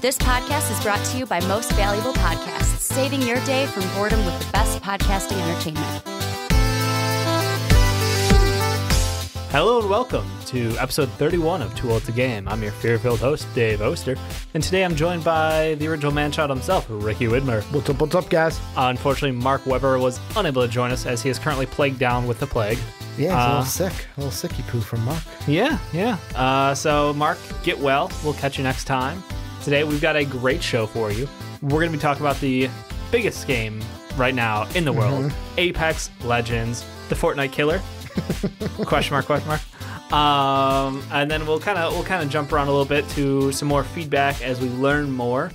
This podcast is brought to you by Most Valuable Podcasts, saving your day from boredom with the best podcasting entertainment. Hello and welcome to episode 31 of Too Old to Game. I'm your fear-filled host, Dave Oster, and today I'm joined by the original man-child himself, Ricky Widmer. What's up, guys? Unfortunately, Mark Weber was unable to join us as he is currently plagued down with the plague. Yeah, he's a little sicky poo from Mark. Yeah. So, Mark, get well. We'll catch you next time. Today, we've got a great show for you. We're going to be talking about the biggest game right now in the world, Apex Legends, the Fortnite killer. question mark. And then we'll kind of jump around a little bit to some more feedback as we learn more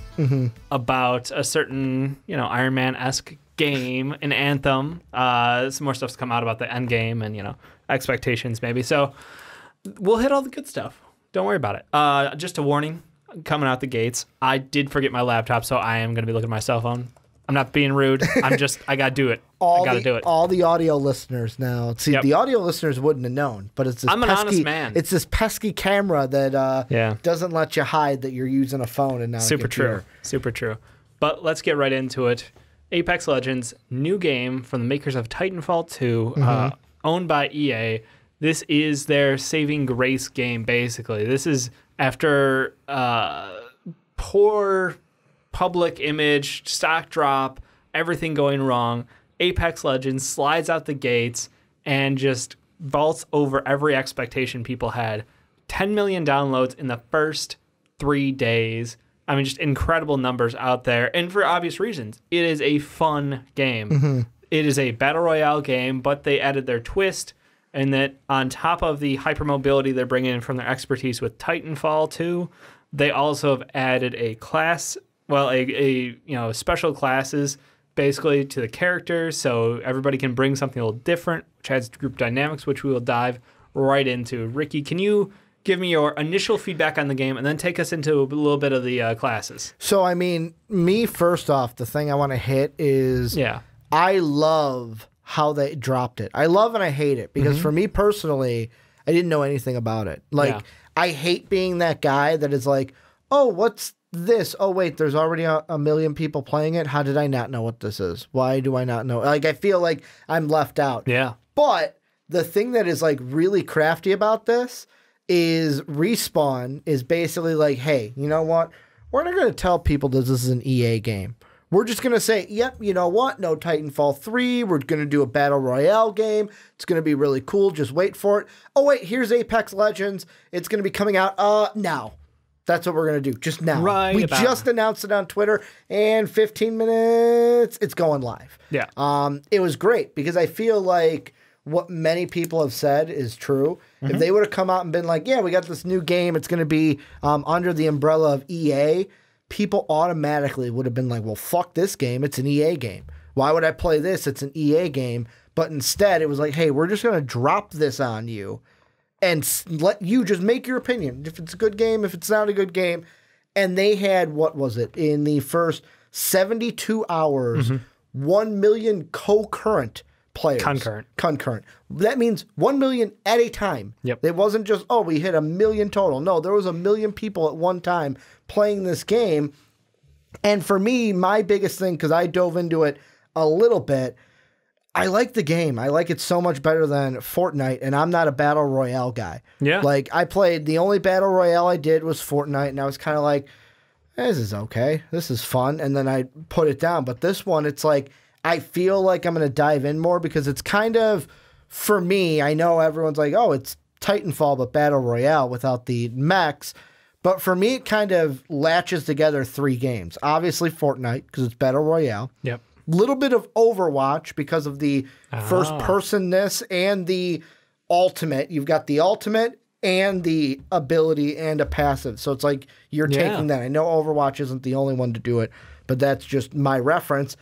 about a certain, Iron Man-esque game, an Anthem. Some more stuff's come out about the end game and, expectations maybe. So we'll hit all the good stuff. Don't worry about it. Just a warning, coming out the gates, I did forget my laptop, so I am going to be looking at my cell phone. I'm not being rude. I got to do it. I got to do it. All the audio listeners now. See, the audio listeners wouldn't have known, but it's this I'm an honest man. It's this pesky camera that doesn't let you hide that you're using a phone and not a computer. Super true. But let's get right into it. Apex Legends, new game from the makers of Titanfall 2, owned by EA. This is their saving grace game, basically. This is after poor public image, stock drop, everything going wrong. Apex Legends slides out the gates and just vaults over every expectation people had. 10 million downloads in the first 3 days. I mean, just incredible numbers out there. And for obvious reasons, it is a fun game. It is a battle royale game, but they added their twist, and that on top of the hypermobility they're bringing in from their expertise with Titanfall 2, they also have added a class, special classes basically to the characters, so everybody can bring something a little different, which adds group dynamics, which we will dive right into. Ricky, can you give me your initial feedback on the game and then take us into a little bit of the classes? So, I mean, first off, the thing I want to hit is I love how they dropped it. I love and I hate it because for me personally, I didn't know anything about it. I hate being that guy that is like, oh, what's this? Oh, wait, there's already a million people playing it. How did I not know what this is? Why do I not know? I feel like I'm left out. Yeah. But the thing that is really crafty about this is Respawn is basically like, hey, you know what? We're not going to tell people that this is an EA game. We're just going to say, yep, you know what? No Titanfall 3. We're going to do a Battle Royale game. It's going to be really cool. Just wait for it. Oh, wait, here's Apex Legends. It's going to be coming out now. That's what we're going to do, just now. We just announced it on Twitter, and 15 minutes, it's going live. Yeah. It was great because I feel like what many people have said is true. If they would have come out and been like, yeah, we got this new game. It's going to be under the umbrella of EA. People automatically would have been like, well, fuck this game. It's an EA game. Why would I play this? It's an EA game. But instead, it was like, hey, we're just going to drop this on you and let you just make your opinion. If it's a good game, if it's not a good game. And they had, what was it? In the first 72 hours, 1 million concurrent players. Concurrent. That means 1 million at a time. Yep. It wasn't just, oh, we hit 1 million total. No, there was 1 million people at one time playing this game. And for me, my biggest thing, because I dove into it a little bit, I like the game. I like it so much better than Fortnite, and I'm not a Battle Royale guy. Yeah. I played, the only Battle Royale I did was Fortnite, and I was kind of like, this is okay. This is fun. And then I put it down. But this one, it's like, I feel like I'm going to dive in more because it's kind of, for me, I know everyone's like, oh, it's Titanfall, but Battle Royale without the mechs. But for me, it kind of latches together 3 games. Obviously, Fortnite, because it's Battle Royale. Yep. Little bit of Overwatch because of the first-personness and the ultimate. You've got the ultimate and the ability and a passive. So it's like you're taking that. I know Overwatch isn't the only one to do it, but that's just my reference.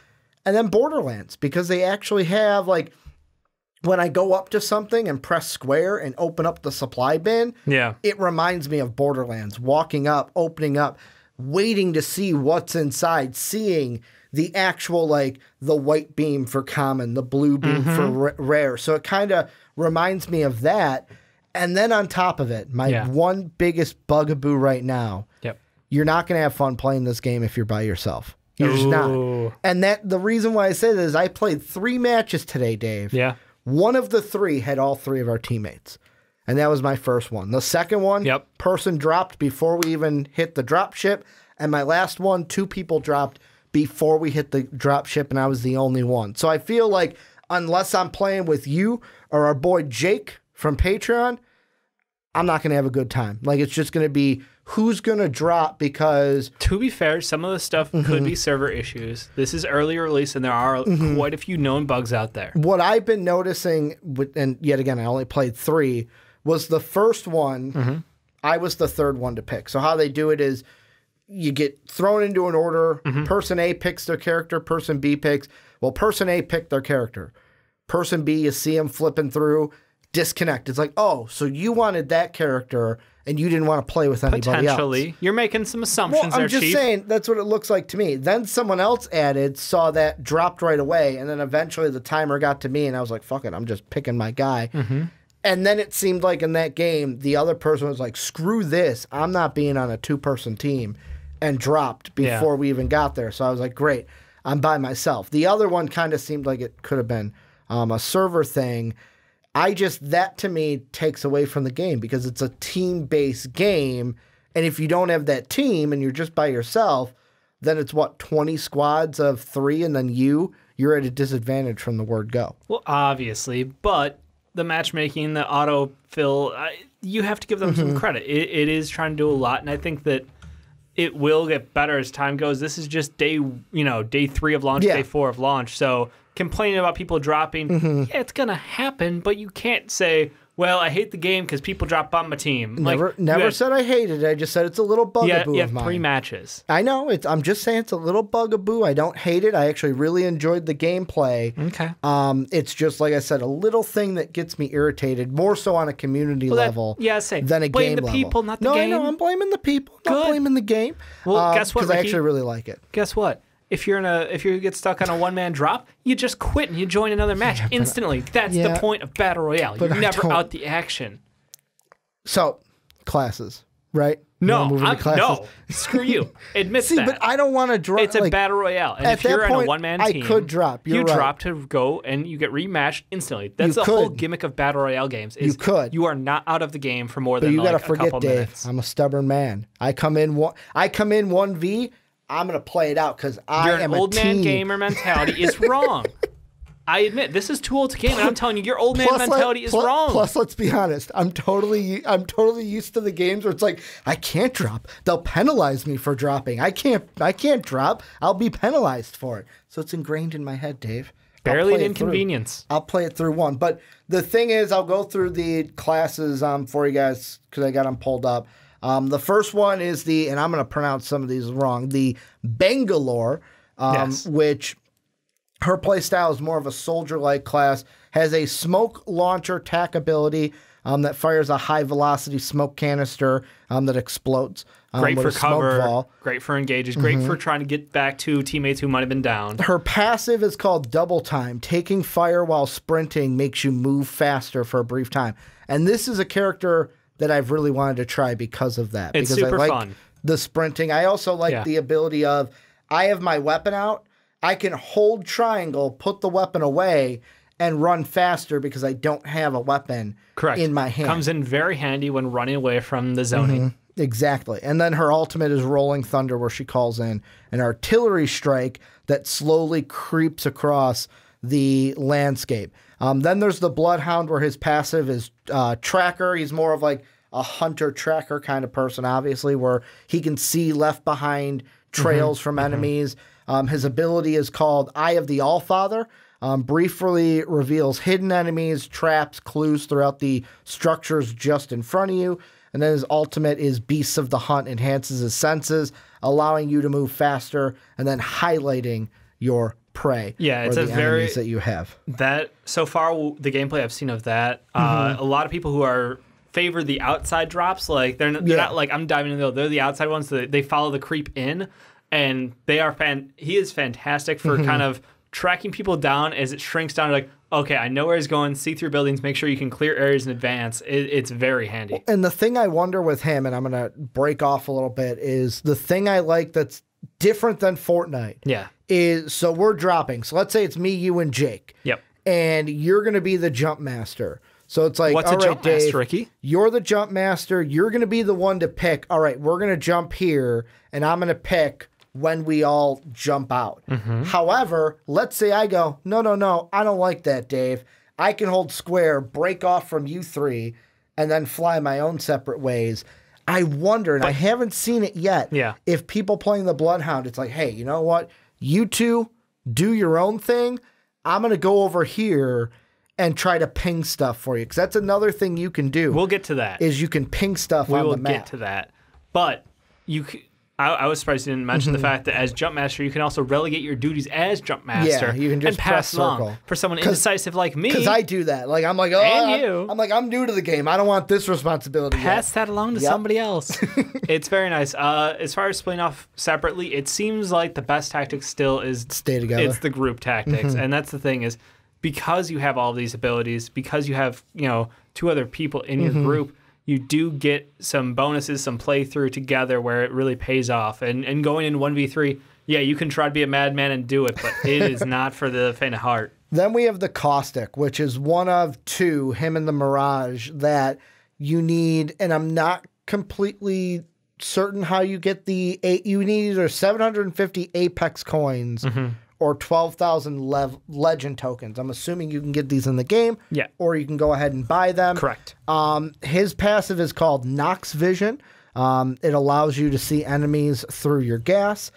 And then Borderlands, because they actually have, when I go up to something and press square and open up the supply bin, it reminds me of Borderlands. Walking up, opening up, waiting to see what's inside, seeing the actual, the white beam for common, the blue beam for rare. So it kind of reminds me of that. And then on top of it, my one biggest bugaboo right now you're not going to have fun playing this game if you're by yourself. You're just not. And the reason why I say that is I played 3 matches today, Dave. Yeah. One of the 3 had all 3 of our teammates. And that was my first one. The second one, person dropped before we even hit the drop ship. And my last one, 2 people dropped before we hit the drop ship, and I was the only one. So I feel like unless I'm playing with you or our boy Jake from Patreon, I'm not going to have a good time. Like, it's just going to be who's going to drop because... To be fair, some of the stuff could be server issues. This is early release, and there are quite a few known bugs out there. What I've been noticing, and yet again, I only played 3, was the first one, I was the 3rd one to pick. So how they do it is you get thrown into an order. Person A picks their character. Person B picks... Well, person A picked their character. Person B, you see them flipping through, disconnect. It's like, oh, so you wanted that character and you didn't want to play with anybody Potentially. else. You're making some assumptions I'm there, just Chief. saying, that's what it looks like to me. Then someone else added, saw that, dropped right away, and then eventually the timer got to me, and I was like, fuck it, I'm just picking my guy. And then it seemed like in that game, the other person was like, screw this, I'm not being on a 2-person team, and dropped before we even got there. So I was like, great. I'm by myself. The other one kind of seemed like it could have been a server thing. That to me takes away from the game because it's a team-based game. And if you don't have that team and you're just by yourself, then it's 20 squads of 3 and then you're at a disadvantage from the word go. Well, obviously, but the matchmaking, the autofill, you have to give them some credit. It is trying to do a lot, and I think that it will get better as time goes. This is just day 3 of launch, day 4 of launch. So complaining about people dropping, yeah, it's going to happen, but you can't say, well, I hate the game because people drop on my team. Never said I hated it. I just said it's a little bugaboo you of have mine. 3 matches. I know. I'm just saying it's a little bugaboo. I don't hate it. I actually really enjoyed the gameplay. Okay. It's just, like I said, a little thing that gets me irritated, more so on a community level than a game level. Blame the people, not the game. No, I'm blaming the people, not blaming the game. Well, guess what, because I actually really like it. Guess what? If you get stuck on a one-man drop, you just quit and you join another match instantly. That's the point of Battle Royale. You're never out the action. So, classes, right? No, screw you. Admit that. But I don't want to drop. It's a Battle Royale. And if you're in a one-man team, I could drop. You drop to go and you get rematched instantly. That's the whole gimmick of Battle Royale games. You are not out of the game for more than a couple minutes. I'm a stubborn man. I come in 1v. I'm going to play it out because I am a team. Your old man gamer mentality is wrong. I admit, this is too old to game, and I'm telling you, your old man mentality is wrong. Plus, let's be honest. I'm totally used to the games where it's like, I can't drop. They'll penalize me for dropping. I can't drop. I'll be penalized for it. So it's ingrained in my head, Dave. Barely an inconvenience. I'll play it through one. But the thing is, I'll go through the classes for you guys because I got them pulled up. The first one is and I'm going to pronounce some of these wrong, the Bangalore, which her playstyle is more of a soldier-like class, has a smoke launcher attack ability that fires a high-velocity smoke canister that explodes. Great for cover, great for engages, great for trying to get back to teammates who might have been down. Her passive is called Double Time. Taking fire while sprinting makes you move faster for a brief time. And this is a character that I've really wanted to try because of that. It's because super I like fun. The sprinting. I also like the ability of, I have my weapon out, I can hold triangle, put the weapon away, and run faster because I don't have a weapon in my hand. Comes in very handy when running away from the zoning. Exactly. And then her ultimate is Rolling Thunder, where she calls in an artillery strike that slowly creeps across the landscape. Then there's the Bloodhound, where his passive is Tracker. He's more of like a hunter-tracker kind of person, obviously, where he can see left behind trails from enemies. His ability is called Eye of the Allfather. Briefly reveals hidden enemies, traps, clues throughout the structures just in front of you. And then his ultimate is Beasts of the Hunt, enhances his senses, allowing you to move faster, and then highlighting your prey. Yeah, it's or the enemies that you have. That so far, the gameplay I've seen of that, a lot of people who favor the outside drops, like they're not like I'm diving in the middle. They're the outside ones. So they follow the creep in, and they are he is fantastic for kind of tracking people down as it shrinks down to like, okay, I know where he's going, see through buildings, make sure you can clear areas in advance. It's very handy. And the thing I wonder with him, and I'm going to break off a little bit, is the thing I like that's different than Fortnite. Yeah. Is, so we're dropping. So let's say it's me, you, and Jake. Yep. And you're going to be the jump master. So it's like, what's all a right, jump Dave, master, Ricky? You're the jump master. You're going to be the one to pick. All right, we're going to jump here, and I'm going to pick when we all jump out. However, let's say I go, no, I don't like that, Dave. I can hold square, break off from you three, and then fly my own separate ways. I wonder, and I haven't seen it yet, if people playing the Bloodhound, it's like, hey, you know what? You two do your own thing. I'm going to go over here and try to ping stuff for you, because that's another thing you can do. We'll get to that. Is you can ping stuff on the map. We will get to that. But I was surprised you didn't mention the fact that as Jump Master, you can also relegate your duties as Jump Master. Yeah, you can just and pass press circle. along for someone indecisive like me. Because I do that. Like, I'm like, oh, I'm new to the game. I don't want this responsibility. Pass that along to somebody else. It's very nice. As far as splitting off separately, it seems like the best tactic still is stay together. It's the group tactics, and that's the thing is because you have all these abilities, because you have two other people in your group. You do get some bonuses, some playthrough together where it really pays off. And going in 1v3, yeah, you can try to be a madman and do it, but it is not for the faint of heart. Then we have the Caustic, which is one of two, him and the Mirage, that you need, and I'm not completely certain how you get the, you need either 750 Apex coins or 12,000 legend tokens. I'm assuming you can get these in the game, or you can go ahead and buy them. Correct. His passive is called Nox Vision. It allows you to see enemies through your gas.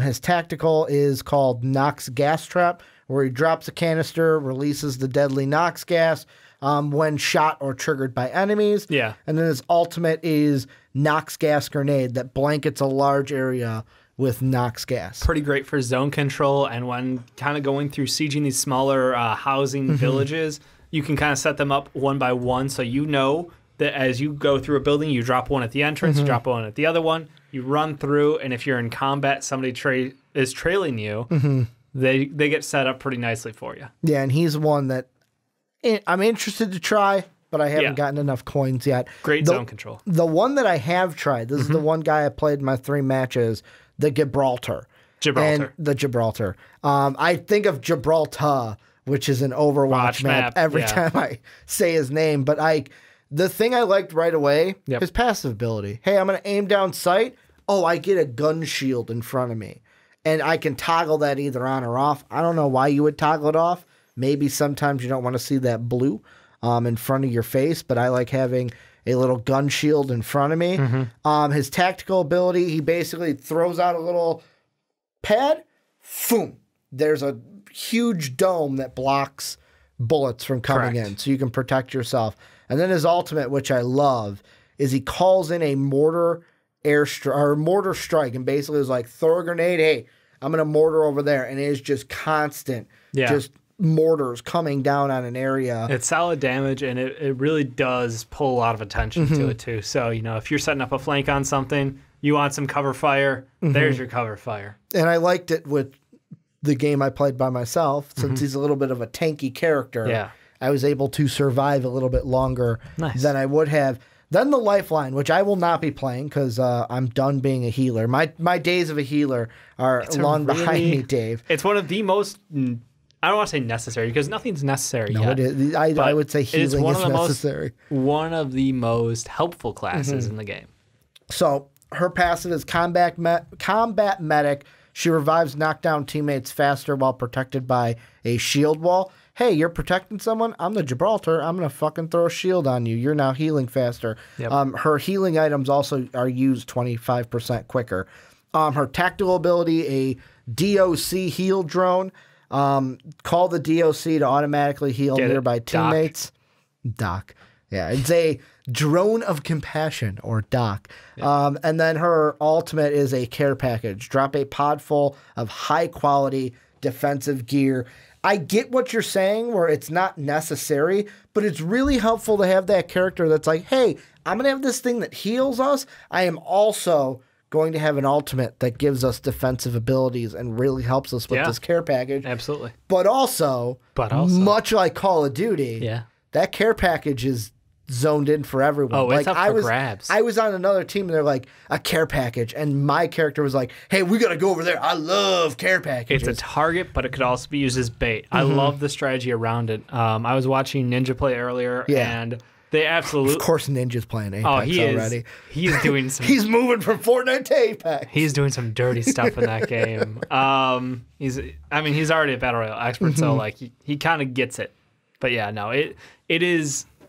His tactical is called Nox Gas Trap, where he drops a canister, releases the deadly Nox gas when shot or triggered by enemies. Yeah. And then his ultimate is Nox Gas Grenade that blankets a large area with Nox gas. Pretty great for zone control, and when kind of going through sieging these smaller housing villages, you can kind of set them up one by one, so you know that as you go through a building, you drop one at the entrance, you drop one at the other one, you run through, and if you're in combat, somebody is trailing you, they get set up pretty nicely for you. Yeah, and he's one that I'm interested to try, but I haven't gotten enough coins yet. Great zone control. The one that I have tried, this is the one guy I played in my 3 matches, the Gibraltar. And the Gibraltar. I think of Gibraltar, which is an Overwatch map every time I say his name. But the thing I liked right away, his passive ability. Hey, I'm going to aim down sight. Oh, I get a gun shield in front of me. And I can toggle that either on or off. I don't know why you would toggle it off. Maybe sometimes you don't want to see that blue in front of your face. But I like having a little gun shield in front of me. His tactical ability, he basically throws out a little pad. Boom. There's a huge dome that blocks bullets from coming in, so you can protect yourself. And then his ultimate, which I love, is he calls in a mortar strike, and basically is like, throw a grenade. Hey, I'm gonna mortar over there, and it is just constant, just mortars coming down on an area. It's solid damage, and it really does pull a lot of attention to it too. So, if you're setting up a flank on something, you want some cover fire, there's your cover fire. And I liked it with the game I played by myself, since he's a little bit of a tanky character. Yeah. I was able to survive a little bit longer than I would have. Then the Lifeline, which I will not be playing because I'm done being a healer. My days of a healer are long behind me, Dave. It's one of the most... I don't want to say necessary because nothing's necessary yet. It is. I would say healing is necessary. One of the most helpful classes in the game. So her passive is Combat Medic. She revives knockdown teammates faster while protected by a shield wall. Hey, you're protecting someone? I'm the Gibraltar. I'm going to fucking throw a shield on you. You're now healing faster. Her healing items also are used 25% quicker. Her tactical ability, a DOC heal drone. Call the DOC to automatically heal nearby teammates. Doc. Yeah, it's a drone of compassion, or Doc. And then her ultimate is a care package. Drop a pod full of high-quality defensive gear. I get what you're saying where it's not necessary, but it's really helpful to have that character that's like, hey, I'm going to have this thing that heals us. I am also going to have an ultimate that gives us defensive abilities and really helps us with this care package. Absolutely. But also, much like Call of Duty, that care package is zoned in for everyone. Oh, it's up for grabs. I was on another team and they're like, a care package. And my character was like, hey, we got to go over there. I love care packages. It's a target, but it could also be used as bait. I love the strategy around it. I was watching Ninja play earlier, and they absolutely... Of course Ninja's playing Apex already. He is doing some... He's moving from Fortnite to Apex. He's doing some dirty stuff in that game. He's already a Battle Royale expert, so like he kind of gets it. But yeah, no,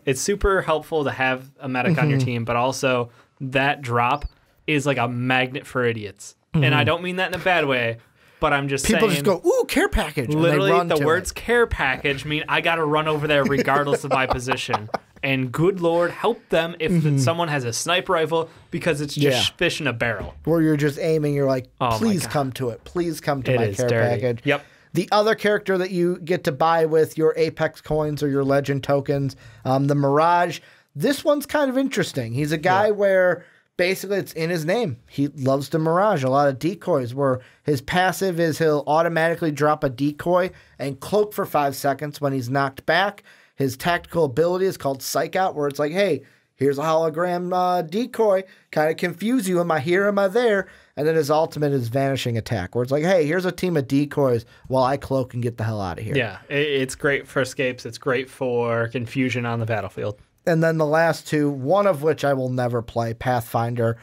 it's super helpful to have a medic on your team, but also that drop is like a magnet for idiots. And I don't mean that in a bad way, but I'm just saying... People just go, ooh, care package. Literally, the words care package mean I got to run over there regardless of my position. And good Lord, help them if someone has a sniper rifle because it's just fish in a barrel. Where you're just aiming, you're like, please come to it. Please come to my care package. Yep. The other character that you get to buy with your Apex coins or your Legend tokens, the Mirage, this one's kind of interesting. He's a guy where basically it's in his name. He loves the Mirage, a lot of decoys, where his passive is he'll automatically drop a decoy and cloak for 5 seconds when he's knocked back. His tactical ability is called Psych Out, where it's like, hey, here's a hologram decoy, kind of confuse you. Am I here? Am I there? And then his ultimate is Vanishing Attack, where it's like, hey, here's a team of decoys while I cloak and get the hell out of here. Yeah, it's great for escapes. It's great for confusion on the battlefield. And then the last two, one of which I will never play, Pathfinder.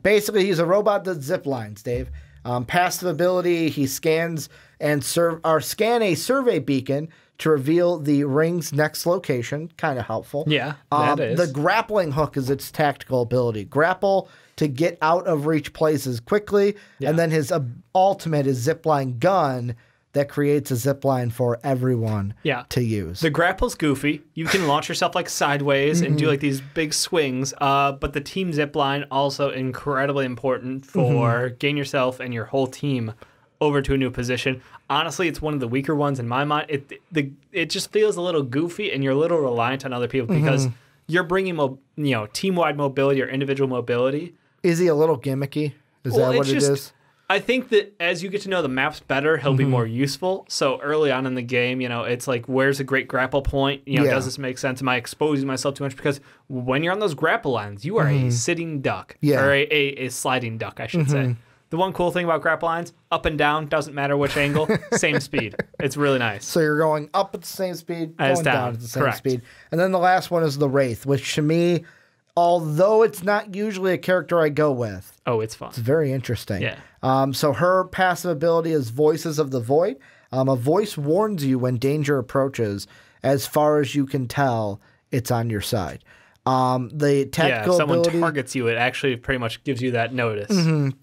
Basically, he's a robot that zip lines, Dave. Passive ability, he scans and scan a survey beacon to reveal the ring's next location. Kind of helpful. Yeah, that is. The grappling hook is its tactical ability. Grapple to get out of reach places quickly. Yeah. And then his ultimate is zipline gun that creates a zipline for everyone to use. The grapple's goofy. You can launch yourself like sideways and do like these big swings. But the team zipline also incredibly important for getting yourself and your whole team over to a new position. Honestly, it's one of the weaker ones in my mind. It just feels a little goofy, and you're a little reliant on other people because you're bringing team-wide mobility or individual mobility. Is he a little gimmicky? Is that what it is? I think that as you get to know the maps better, he'll be more useful. So early on in the game, it's like, where's a great grapple point? Does this make sense? Am I exposing myself too much? Because when you're on those grapple lines, you are a sitting duck, or a sliding duck, I should say. The one cool thing about grapple lines, up and down, doesn't matter which angle, same speed. It's really nice. So you're going up at the same speed, going down at the same speed. And then the last one is the Wraith, which to me, although it's not usually a character I go with. Oh, it's fun. It's very interesting. Yeah. So her passive ability is Voices of the Void. A voice warns you when danger approaches. As far as you can tell, it's on your side. The tactical if someone ability, targets you, it actually pretty much gives you that notice.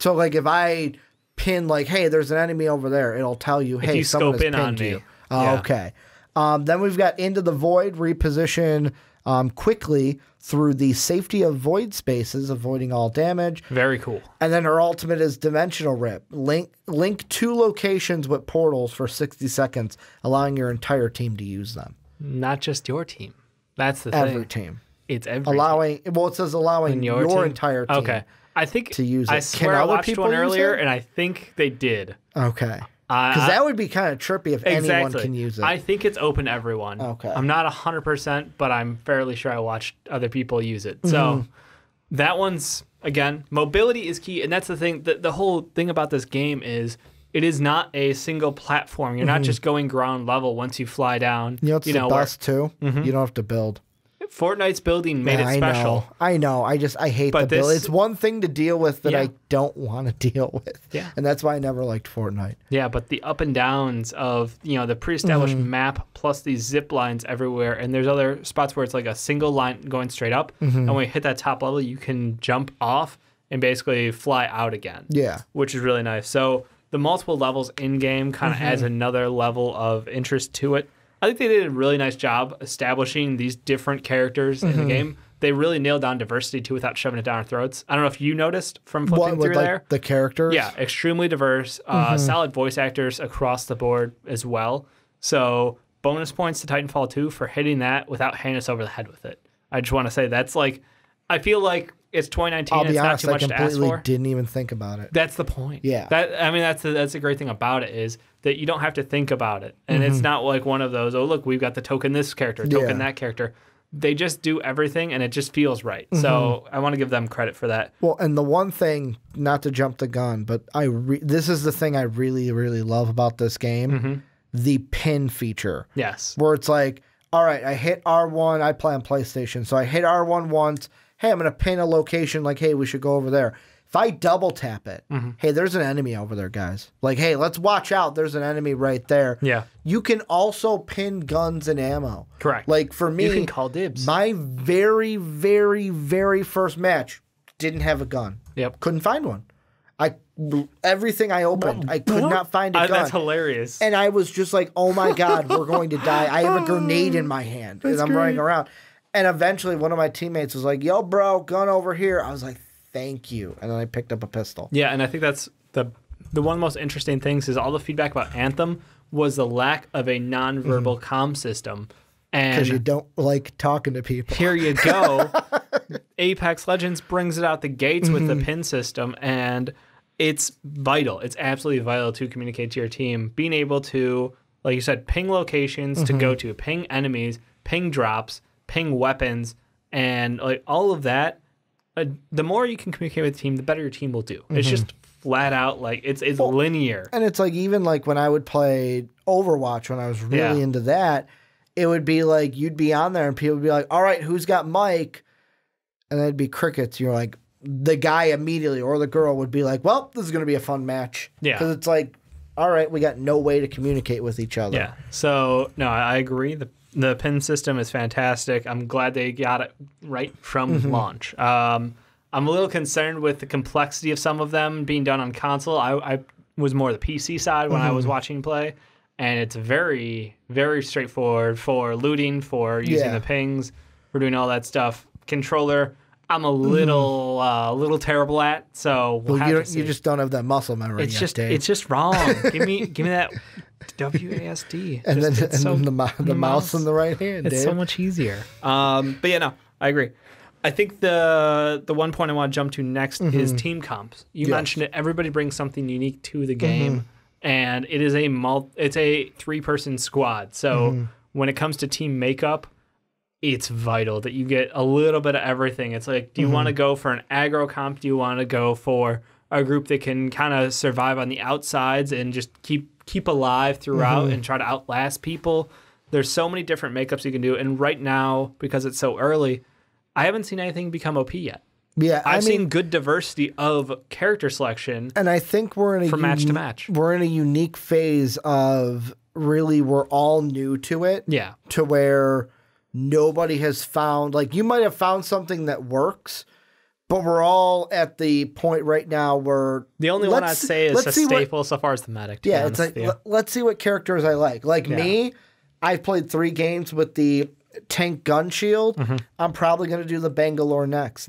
So like if I pin like, hey, there's an enemy over there, it'll tell you, hey, someone has pinned you. Okay. Then we've got Into the Void, reposition quickly through the safety of void spaces, avoiding all damage. Very cool. And then her ultimate is Dimensional Rip. Link two locations with portals for 60 seconds, allowing your entire team to use them. Not just your team. That's the thing. Every team. It's every team. Well, it says allowing your entire team to use it. I swear I watched one earlier, and I think they did. Okay. Because that would be kind of trippy if anyone can use it. I think it's open to everyone. Okay. I'm not 100%, but I'm fairly sure I watched other people use it. So that one's, again, mobility is key. And that's the thing. The whole thing about this game is it is not a single platform. You're not just going ground level once you fly down. It's the best, too. You don't have to build. Fortnite's building made it special. I know. I hate the build. It's one thing to deal with that I don't want to deal with. Yeah. And that's why I never liked Fortnite. Yeah, but the up and downs of, the pre-established map plus these zip lines everywhere. And there's other spots where it's like a single line going straight up. And when you hit that top level, you can jump off and basically fly out again. Yeah. Which is really nice. So the multiple levels in-game kind of adds another level of interest to it. I think they did a really nice job establishing these different characters in the game. They really nailed down diversity, too, without shoving it down our throats. I don't know if you noticed from flipping through there. The characters? Yeah, extremely diverse. Solid voice actors across the board as well. So bonus points to Titanfall 2 for hitting that without hitting us over the head with it. I just want to say that's like, I feel like it's 2019. I'll be it's honest, not too much to ask for. Didn't even think about it. That's the point. Yeah. That's a great thing about it is that you don't have to think about it. And it's not like one of those, oh, look, we've got the token this character, token that character. They just do everything, and it just feels right. So I want to give them credit for that. Well, and the one thing, not to jump the gun, but this is the thing I really, really love about this game, the pin feature. Yes. Where it's like, all right, I hit R1. I play on PlayStation, so I hit R1 once. Hey, I'm going to pin a location like, hey, we should go over there. If I double tap it, hey, there's an enemy over there, guys. Like, hey, let's watch out. There's an enemy right there. Yeah. You can also pin guns and ammo. Correct. Like, for me, you can call dibs. My very, very, very first match didn't have a gun. Yep. Couldn't find one. Everything I opened, I could not find a gun. That's hilarious. And I was just like, oh my God, we're going to die. I have a grenade in my hand as I'm running around. And eventually one of my teammates was like, yo, bro, gun over here. I was like, thank you. And then I picked up a pistol. Yeah, and I think that's the one of the most interesting things is all the feedback about Anthem was the lack of a nonverbal comm system. Because you don't like talking to people. Here you go. Apex Legends brings it out the gates with the pin system, and it's vital. It's absolutely vital to communicate to your team. Being able to, like you said, ping locations to go to, ping enemies, ping drops, ping weapons, and like all of that. The more you can communicate with the team, the better your team will do. It's just flat out like it's linear. And it's like even like when I would play Overwatch when I was really into that, it would be like you'd be on there and people would be like, all right, who's got Mike? And then it'd be crickets. You're like, the guy immediately or the girl would be like, well, this is going to be a fun match. Yeah. Because it's like, all right, we got no way to communicate with each other. Yeah. So, no, I agree. The pin system is fantastic. I'm glad they got it right from launch. I'm a little concerned with the complexity of some of them being done on console. I was more the PC side when I was watching play. And it's very, very straightforward for looting, for using the pings, for doing all that stuff. Controller, I'm a little terrible at, so we'll have to see. You just don't have that muscle memory. It's just wrong. give me that WASD. And then the mouse in the right hand. It's so much easier. But yeah, no, I agree. I think the one point I want to jump to next is team comps. You mentioned it. Everybody brings something unique to the game. And it is it's a 3-person squad. So when it comes to team makeup, it's vital that you get a little bit of everything. It's like, do you want to go for an aggro comp? Do you want to go for a group that can kind of survive on the outsides and just keep alive throughout and try to outlast people? There's so many different makeups you can do. And right now, because it's so early, I haven't seen anything become OP yet. Yeah, I've seen good diversity of character selection, and I think we're in from match to match. We're in a unique phase of really we're all new to it. Yeah, to where nobody has found, like, you might have found something that works, but we're all at the point right now where the only one I'd say is a staple so far is the medic. Yeah, it's like let's see what characters I like. Like me, I've played 3 games with the tank gun shield. I'm probably going to do the Bangalore next.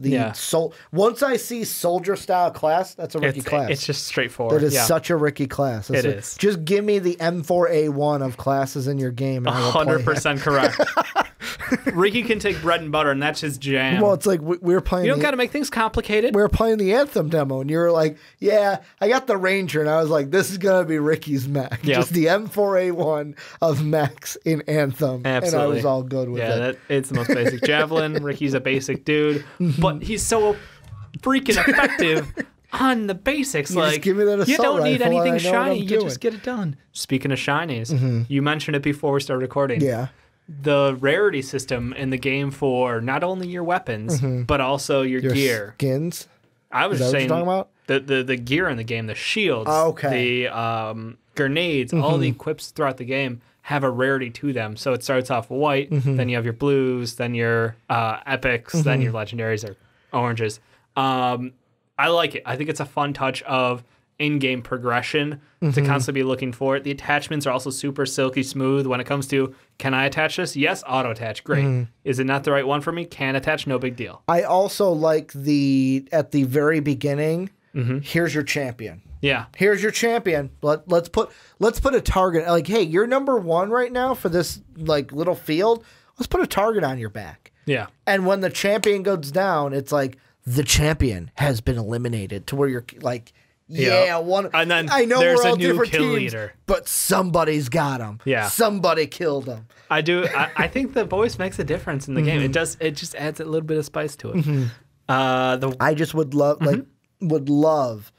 Once I see soldier style class, that's a Ricky class. It's just straightforward. That is such a Ricky class. It is. Just give me the M4A1 of classes in your game. 100% correct. Ricky can take bread and butter, and that's his jam. Well, it's like we were playing. You don't got to make things complicated. We were playing the Anthem demo, and you were like, "Yeah, I got the Ranger," and I was like, "This is gonna be Ricky's mech, just the M4A1 of mechs in Anthem." Absolutely. And I was all good with it. It's the most basic javelin. Ricky's a basic dude, but he's so freaking effective on the basics. You just give me that assault you don't need rifle anything and I know shiny. what I'm You doing. just get it done. Speaking of shinies, you mentioned it before we started recording. Yeah. The rarity system in the game for not only your weapons but also your gear. Skins. I was just saying what you're talking about? the gear in the game, the shields, the grenades, all the equips throughout the game have a rarity to them. So it starts off white, then you have your blues, then your epics, then your legendaries or oranges. I like it. I think it's a fun touch of in-game progression to constantly be looking for it. The attachments are also super silky smooth when it comes to, can I attach this? Yes, auto-attach. Great. Is it not the right one for me? Can attach, no big deal. I also like at the very beginning, here's your champion. Yeah. Here's your champion. Let's put a target. Like, hey, you're number 1 right now for this like little field. Let's put a target on your back. Yeah. And when the champion goes down, it's like, the champion has been eliminated, to where you're like, one. And then I know there's we're all a new different kill teams, leader. but somebody's got him. Yeah. Somebody killed him. I do. I think the voice makes a difference in the game. It does. It just adds a little bit of spice to it. I just would love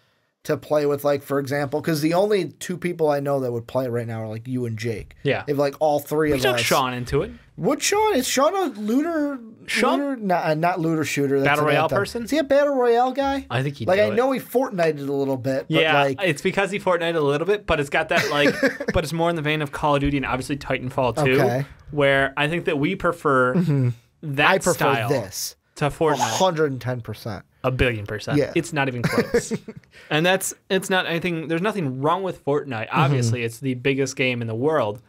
to play with, like, for example, because the only two people I know that would play right now are like you and Jake. Yeah. If like all three of We took us. Sean into it. Would Sean? Is Sean a looter? Sean? Not looter shooter. That's Battle an Royale Anthem. person? Is he a Battle Royale guy? I think he like. do I it. know he Fortnited a little bit. But Yeah, like, it's because he Fortnite a little bit, but it's got that like, but it's more in the vein of Call of Duty and obviously Titanfall 2, Okay. where I think that we prefer that I prefer style this to Fortnite. 110%. 1,000,000,000%. Yeah. It's not even close. And it's not anything, there's nothing wrong with Fortnite. Obviously, it's the biggest game in the world,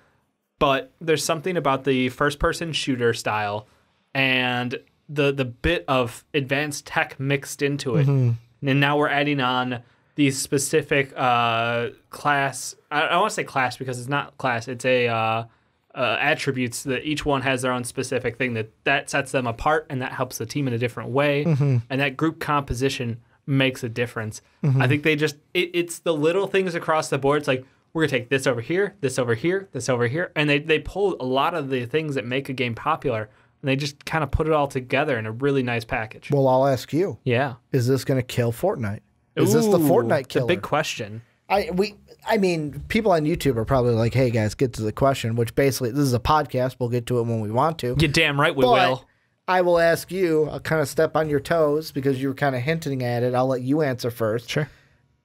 but there's something about the first-person shooter style and the bit of advanced tech mixed into it. And now we're adding on these specific class. I want to say class because it's not class. It's a attributes that each one has their own specific thing that sets them apart, and that helps the team in a different way. And that group composition makes a difference. I think they just it's the little things across the board. It's like, we're gonna take this over here, this over here, this over here, and they pull a lot of the things that make a game popular, and they just kind of put it all together in a really nice package. Well, I'll ask you. Yeah. Is this going to kill Fortnite? Is this the Fortnite killer? It's a big question. I mean, people on YouTube are probably like, "Hey guys, get to the question." Which basically, this is a podcast. We'll get to it when we want to. You're damn right we But will. I will ask you. I'll kind of step on your toes because you were kind of hinting at it. I'll let you answer first. Sure.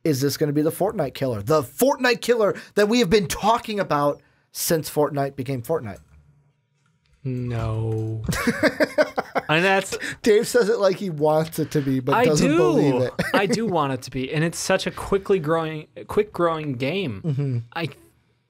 Is this going to be the Fortnite killer? The Fortnite killer that we have been talking about since Fortnite became Fortnite. No. And that's Dave says it like he wants it to be, but doesn't believe it. I do want it to be, and it's such a quick growing game.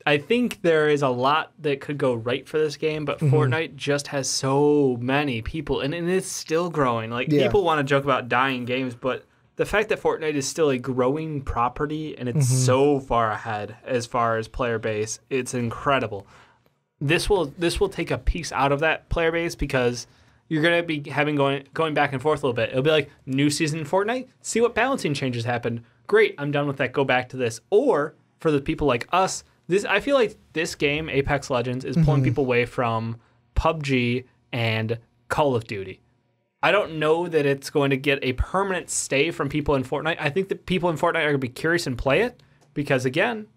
I think there is a lot that could go right for this game, but Fortnite just has so many people, and it's still growing. Like, people want to joke about dying games, but the fact that Fortnite is still a growing property and it's so far ahead as far as player base, it's incredible. This will take a piece out of that player base because you're going to be having going back and forth a little bit. It'll be like, new season in Fortnite, see what balancing changes happened. Great, I'm done with that, go back to this. Or for the people like us, I feel like this game, Apex Legends, is pulling people away from PUBG and Call of Duty. I don't know that it's going to get a permanent stay from people in Fortnite. I think that people in Fortnite are going to be curious and play it because, again,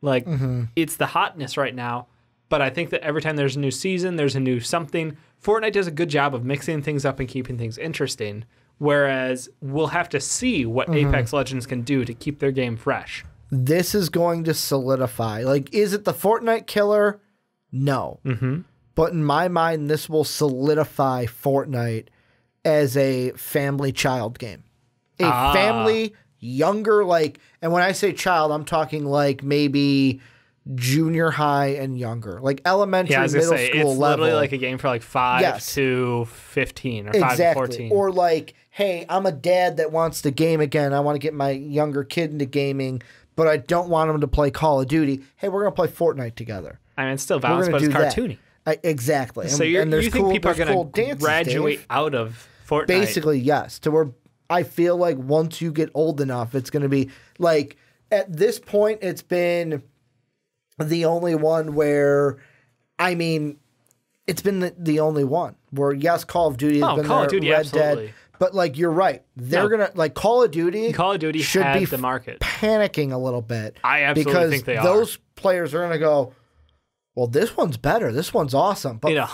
like, it's the hotness right now. But I think that every time there's a new season, there's a new something. Fortnite does a good job of mixing things up and keeping things interesting, whereas we'll have to see what Apex Legends can do to keep their game fresh. This is going to solidify. Like, is it the Fortnite killer? No. But in my mind, this will solidify Fortnite as a family child game. A family, younger, like, and when I say child, I'm talking like maybe junior high and younger, like elementary, middle school it's level. Literally like a game for like 5 to 15 or 5 to 14. Or like, hey, I'm a dad that wants to game again. I want to get my younger kid into gaming, but I don't want him to play Call of Duty. Hey, we're going to play Fortnite together. I mean, it's still violence, but it's cartoony. Exactly. So you think people are going to graduate out of Fortnite? Basically, yes. To where I feel like once you get old enough, it's going to be like, at this point, it's been the only one where, I mean, it's been the only one where, yes, Call of Duty has been Call there, of Duty, Red absolutely. Dead, but like, you're right. They're going to, like, Call of Duty should had be the market. Panicking a little bit. I absolutely think they are. Because those players are going to go, well, this one's better. This one's awesome. But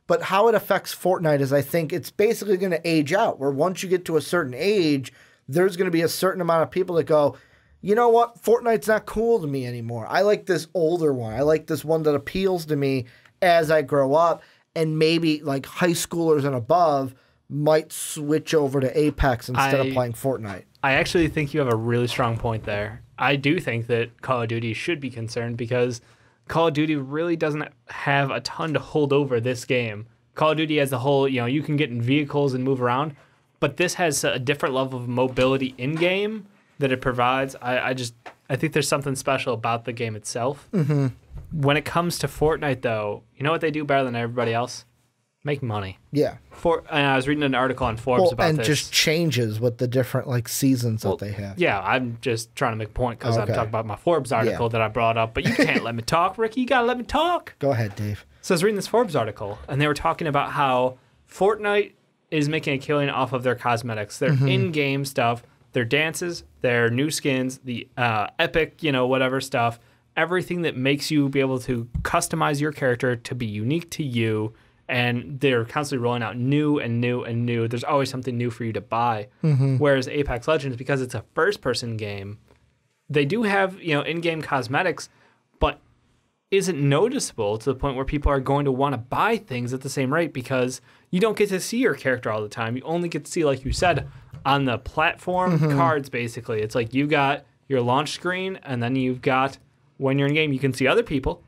but how it affects Fortnite is, I think it's basically going to age out, where once you get to a certain age, there's going to be a certain amount of people that go, you know what? Fortnite's not cool to me anymore. I like this older one. I like this one that appeals to me as I grow up. And maybe like high schoolers and above might switch over to Apex instead of playing Fortnite. I actually think you have a really strong point there. I do think that Call of Duty should be concerned because Call of Duty really doesn't have a ton to hold over this game. Call of Duty as a whole, you can get in vehicles and move around, but this has a different level of mobility in-game that it provides. I think there's something special about the game itself. When it comes to Fortnite, though, you know what they do better than everybody else? Make money. Yeah. And I was reading an article on Forbes about and this. just changes with the different like seasons that they have. Yeah, I'm just trying to make a point because I'm talking about my Forbes article that I brought up. But you can't let me talk, Ricky. You got to let me talk. Go ahead, Dave. So I was reading this Forbes article, and they were talking about how Fortnite is making a killing off of their cosmetics, their in-game stuff, their dances, their new skins, the epic, whatever stuff, everything that makes you be able to customize your character to be unique to you. And they're constantly rolling out new and new and new. There's always something new for you to buy. Whereas Apex Legends, because it's a first-person game, they do have in-game cosmetics, but isn't noticeable to the point where people are going to want to buy things at the same rate because you don't get to see your character all the time. You only get to see, like you said, on the platform cards, basically. It's like you got your launch screen, and then you've got, when you're in-game, you can see other people,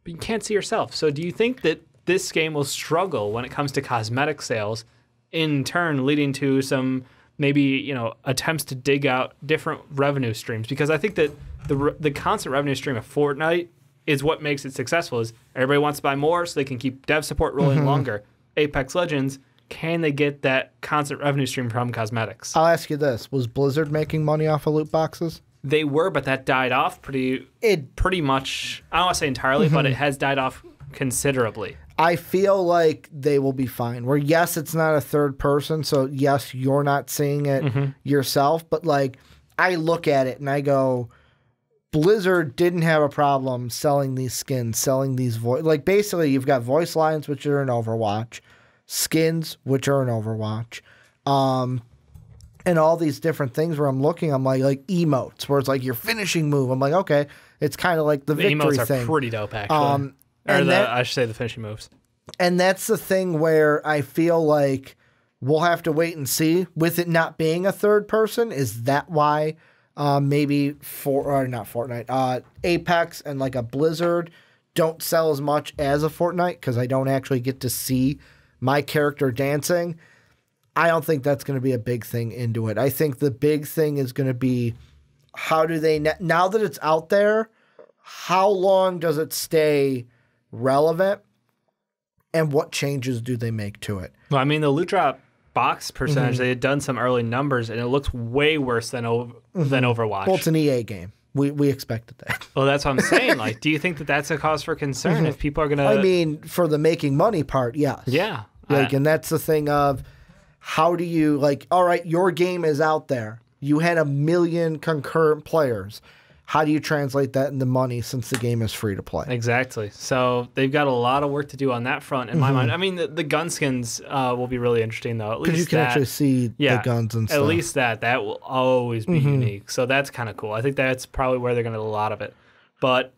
but you can't see yourself. So do you think that this game will struggle when it comes to cosmetic sales, in turn leading to some maybe attempts to dig out different revenue streams? Because I think that the constant revenue stream of Fortnite is what makes it successful. Is everybody wants to buy more so they can keep dev support rolling longer. Apex Legends, can they get that constant revenue stream from cosmetics? I'll ask you this: was Blizzard making money off of loot boxes? They were, but that died off pretty much. I don't want to say entirely, but it has died off considerably. I feel like they will be fine. Where, yes, it's not a third person, so yes, you're not seeing it yourself, but like I look at it and I go, Blizzard didn't have a problem selling these skins, selling these voice. Like basically, you've got voice lines, which are in Overwatch, skins, which are in Overwatch, and all these different things. Where I'm looking, I'm like emotes, where it's like your finishing move. I'm like, okay, it's kind of like the victory emotes thing. Are pretty dope, actually. I should say the finishing moves. And that's the thing where I feel like we'll have to wait and see. With it not being a third person, is that why maybe not Fortnite, Apex and like a Blizzard don't sell as much as a Fortnite because I don't actually get to see my character dancing? I don't think that's going to be a big thing into it. I think the big thing is going to be how do they, now that it's out there, how long does it stay relevant, and what changes do they make to it? Well, I mean, the loot drop box percentage, they had done some early numbers, and it looks way worse than Overwatch. Well, it's an EA game. We expected that. Well, that's what I'm saying. Like, do you think that that's a cause for concern if people are going to... I mean, for the making money part, yes. Yeah. Like, and that's the thing of how do you, like, all right, your game is out there. You had 1 million concurrent players. How do you translate that into money since the game is free to play? Exactly. So they've got a lot of work to do on that front in my mind. I mean, the gun skins will be really interesting, though. At least because you can actually see the guns and stuff. At least that will always be unique. So that's kind of cool. I think that's probably where they're going to do a lot of it. But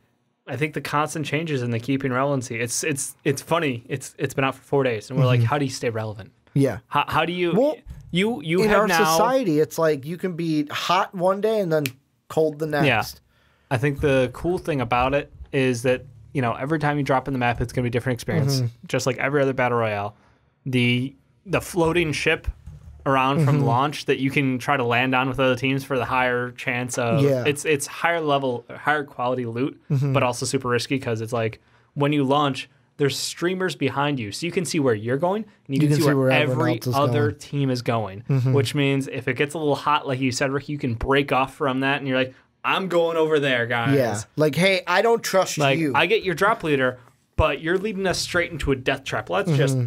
I think the constant changes in the keeping relevancy, it's funny. It's been out for 4 days, and we're like, how do you stay relevant? Yeah. How do you... Well, you in have our now, society, it's like you can be hot one day and then cold the next. Yeah. I think the cool thing about it is that, every time you drop in the map, it's going to be a different experience. Just like every other battle royale. The floating ship around from launch that you can try to land on with other teams for the higher chance of... Yeah. It's higher level, higher quality loot, but also super risky because it's like when you launch, there's streamers behind you. So you can see where you're going, and you can see where every other team is going. Which means if it gets a little hot, like you said, Rick, you can break off from that, and you're like, I'm going over there, guys. Yeah. Like, hey, I don't trust you. I get your drop leader, but you're leading us straight into a death trap. Let's just,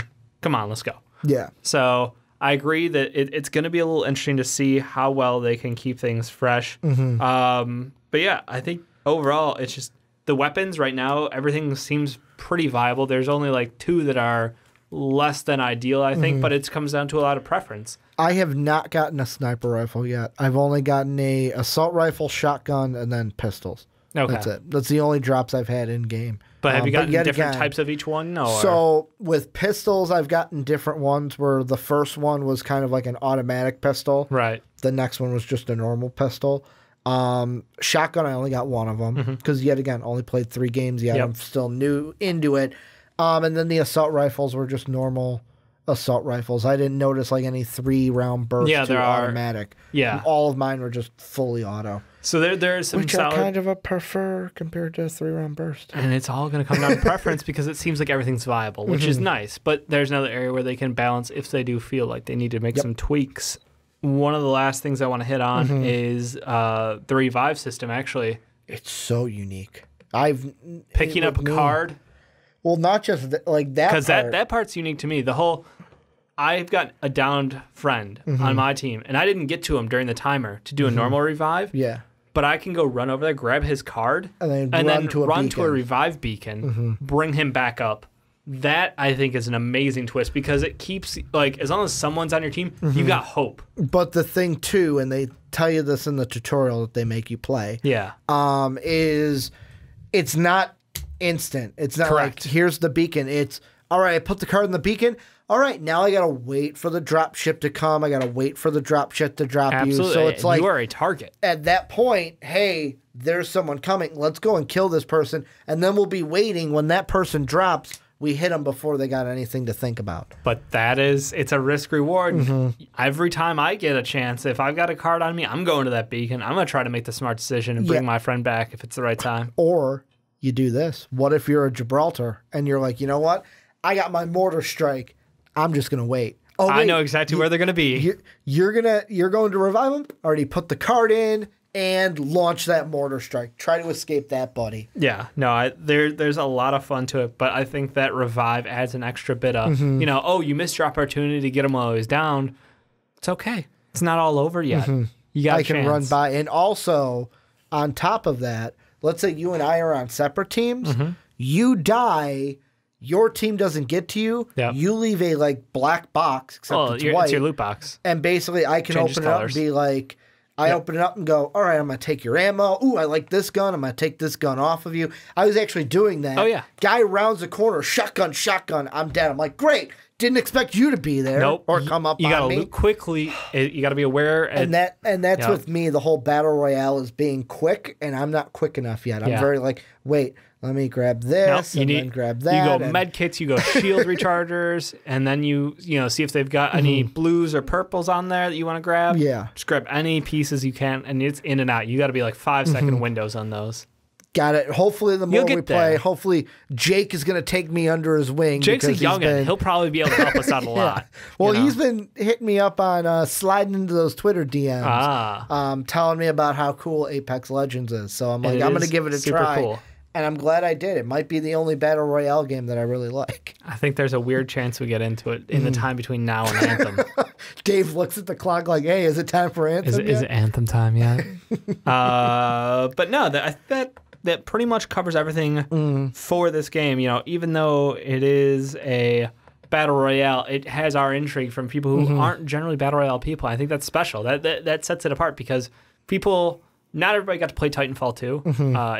come on, let's go. Yeah. So I agree that it's going to be a little interesting to see how well they can keep things fresh. But yeah, I think overall, it's just the weapons right now, everything seems pretty viable. There's only like 2 that are less than ideal, I think, but it comes down to a lot of preference. I have not gotten a sniper rifle yet. I've only gotten a assault rifle, shotgun, and then pistols. Okay. That's it. That's the only drops I've had in game. But have you gotten different types of each one? Or? So with pistols, I've gotten different ones where the first one was kind of like an automatic pistol. Right. The next one was just a normal pistol. Shotgun, I only got one of them because yet again, only played 3 games yet. I'm still new into it. And then the assault rifles were just normal assault rifles. I didn't notice like any 3-round bursts to automatic. Yeah. All of mine were just fully auto. So there's some which solid... I kind of a prefer compared to a 3-round burst. And it's all going to come down to preference because it seems like everything's viable, which is nice. But there's another area where they can balance if they do feel like they need to make some tweaks. One of the last things I want to hit on is the revive system, actually. It's so unique. Picking up a card. Well, not just like that, because that part's unique to me. The whole, I've got a downed friend on my team, and I didn't get to him during the timer to do a normal revive. Yeah. But I can go run over there, grab his card, and then run to a revive beacon, bring him back up. That, I think, is an amazing twist because it keeps, like, as long as someone's on your team, you got hope. But the thing, too, and they tell you this in the tutorial that they make you play, is it's not instant. It's not like, here's the beacon. It's, all right, I put the card in the beacon. All right, now I got to wait for the drop ship to come. I got to wait for the drop ship to drop you. So it's like, you are a target. At that point, hey, there's someone coming. Let's go and kill this person. And then we'll be waiting. When that person drops, we hit them before they got anything to think about. But it's a risk reward. Every time I get a chance, if I've got a card on me, I'm going to that beacon. I'm going to try to make the smart decision and bring my friend back if it's the right time. Or you do this. What if you're a Gibraltar and you're like, you know what? I got my mortar strike. I'm just going to wait. Oh, wait, I know exactly where they're going to be. You're going to revive them? Already put the card in and launch that mortar strike. Try to escape that, buddy. Yeah. No, there's a lot of fun to it, but I think that revive adds an extra bit of, you missed your opportunity to get him while he was down. It's okay. It's not all over yet. You got a chance. Can run by. And also, on top of that, let's say you and I are on separate teams. You die... Your team doesn't get to you. Yep. You leave a black box, except it's white. It's your loot box. And basically, I can open it up and be like, open it up and go, all right, I'm going to take your ammo. Ooh, I like this gun. I'm going to take this gun off of you. I was actually doing that. Oh, yeah. Guy rounds the corner, shotgun. I'm dead. I'm like, great. Didn't expect you to be there or come up on me. You got to loot quickly. You got to be aware. And that's with me. The whole battle royale is being quick, and I'm not quick enough yet. I'm very wait. Let me grab this then grab that. You go med kits, you go shield rechargers, and then you see if they've got any blues or purples on there that you want to grab. Yeah. Just grab any pieces you can, and it's in and out. You got to be 5-second windows on those. Got it. Hopefully, the more we play, hopefully Jake is going to take me under his wing. Jake's a youngin'. He'll probably be able to help us out a lot. Well, he's been hitting me up on sliding into those Twitter DMs, telling me about how cool Apex Legends is. So I'm like, I'm going to give it a try. Cool. And I'm glad I did. It might be the only Battle Royale game that I really like. I think there's a weird chance we get into it in the time between now and Anthem. Dave looks at the clock like, hey, is it time for Anthem Is it Anthem time yet? But no, that pretty much covers everything for this game. Even though it is a Battle Royale, it has our intrigue from people who aren't generally Battle Royale people. I think that's special. That sets it apart because not everybody got to play Titanfall 2.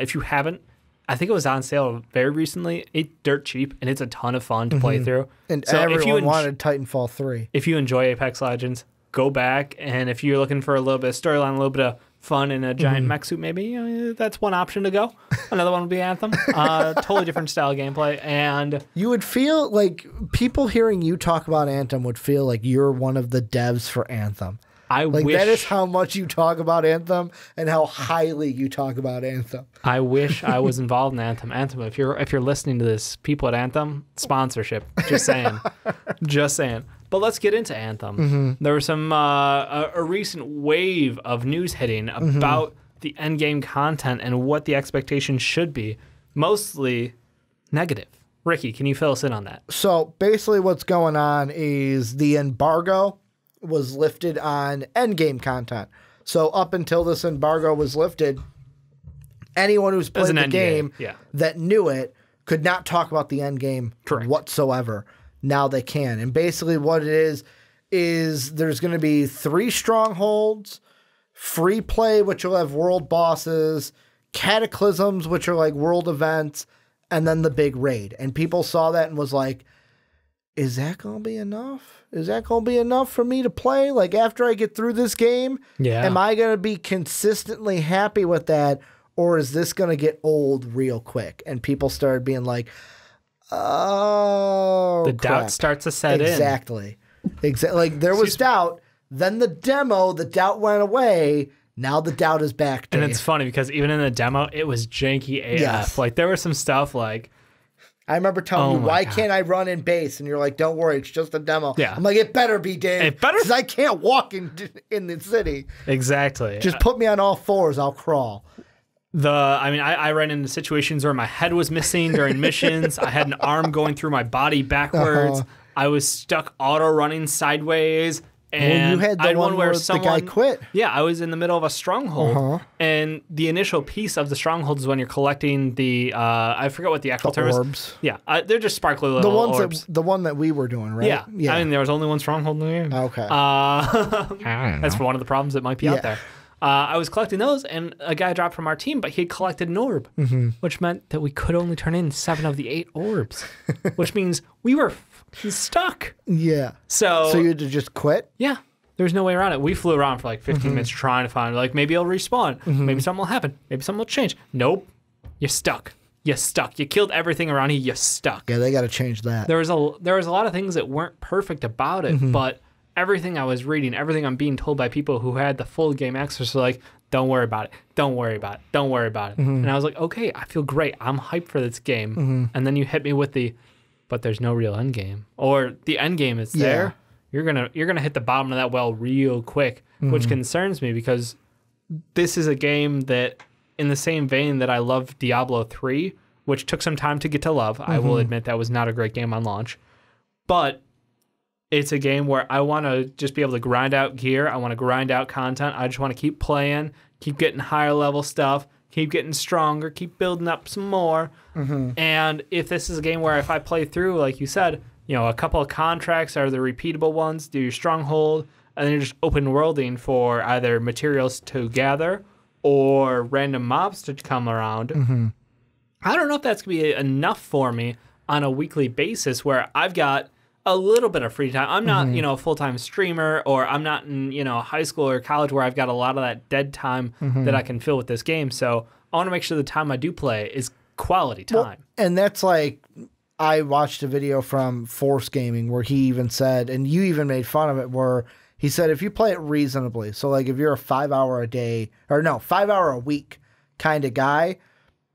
If you haven't, I think it was on sale very recently. It's dirt cheap, and it's a ton of fun to play through. And so everyone wanted Titanfall 3. If you enjoy Apex Legends, go back. And if you're looking for a little bit of storyline, a little bit of fun in a giant mech suit, maybe that's one option to go. Another one would be Anthem. Totally different style of gameplay. And you would feel like people hearing you talk about Anthem would feel like you're one of the devs for Anthem. That is how much you talk about Anthem and how highly you talk about Anthem. I wish I was involved in Anthem. Anthem, if you're listening to this, people at Anthem, sponsorship. Just saying. Just saying. But let's get into Anthem. There was some a recent wave of news hitting about the endgame content and what the expectations should be. Mostly negative. Ricky, can you fill us in on that? So basically what's going on is the embargo was lifted on endgame content. So up until this embargo was lifted, anyone who's played the game that knew it could not talk about the endgame whatsoever. Now they can. And basically what it is there's going to be 3 strongholds, free play, which will have world bosses, cataclysms, which are like world events, and then the big raid. And people saw that and was like, is that going to be enough? Is that going to be enough for me to play? Like, after I get through this game, am I going to be consistently happy with that? Or is this going to get old real quick? And people started being like, oh, the doubt starts to set in. Exactly. Like, there was doubt. Then the doubt went away. Now the doubt is back, Dave. And it's funny because even in the demo, it was janky AF. Yes. Like, there was some stuff like... I remember telling you, why can't I run in base? And you're like, don't worry, it's just a demo. Yeah. I'm like, it better be, Dave. It better. Because I can't walk in the city. Exactly. Just put me on all fours, I'll crawl. I ran into situations where my head was missing during missions. I had an arm going through my body backwards. I was stuck auto running sideways. And you had the one where the guy quit. Yeah, I was in the middle of a stronghold, and the initial piece of the stronghold is when you're collecting the I forget what the actual term orbs. is. Yeah, they're just sparkly little orbs. The one that we were doing, right? Yeah. I mean, there was only one stronghold in the game. Okay. That's one of the problems that might be out there. I was collecting those, and a guy dropped from our team, but he had collected an orb, which meant that we could only turn in 7 of the 8 orbs, which means we were stuck. Yeah. So you had to just quit? Yeah. There's no way around it. We flew around for like 15 minutes trying to find, like, maybe it'll respawn. Maybe something will happen. Maybe something will change. Nope. You're stuck. You're stuck. You killed everything around here. You're stuck. Yeah, they got to change that. There was a lot of things that weren't perfect about it, but everything I was reading, everything I'm being told by people who had the full game access were like, don't worry about it. Don't worry about it. Don't worry about it. And I was like, okay, I feel great. I'm hyped for this game. And then you hit me with but there's no real end game. Or the end game is there. You're gonna hit the bottom of that well real quick, which concerns me because this is a game that, in the same vein that I love Diablo 3, which took some time to get to love. I will admit that was not a great game on launch. But it's a game where I want to just be able to grind out gear. I want to grind out content. I just want to keep playing, keep getting higher level stuff, keep getting stronger, keep building up some more. And if this is a game where if I play through, like you said, a couple of contracts are the repeatable ones, do your stronghold, and then you're just open worlding for either materials to gather or random mobs to come around. I don't know if that's going to be enough for me on a weekly basis where I've got a little bit of free time. I'm not, a full-time streamer, or I'm not in, high school or college where I've got a lot of that dead time that I can fill with this game. So I want to make sure the time I do play is quality time. Well, and that's like, I watched a video from Force Gaming where he even said, and you even made fun of it, where he said if you play it reasonably, so like if you're a 5 hour a day, or no, 5 hour a week kind of guy,